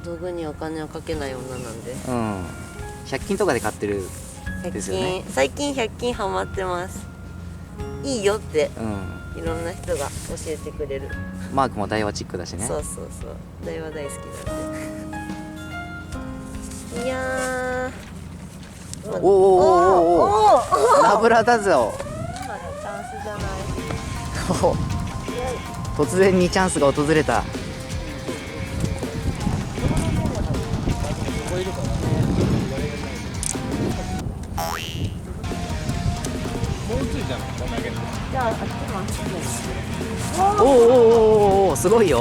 道具にお金をかけない女なんで。うん、100均とかで買ってるですよね。最近100均ハマってます。いいよってうん、いろんな人が教えてくれる。マークも大和チックだしね。そうそうそう、大和大好きなんで。いやー、おおラブラだぞ。今がチャンスじゃない。突然にチャンスが訪れた。じゃあ、あっちもおおすごいよ。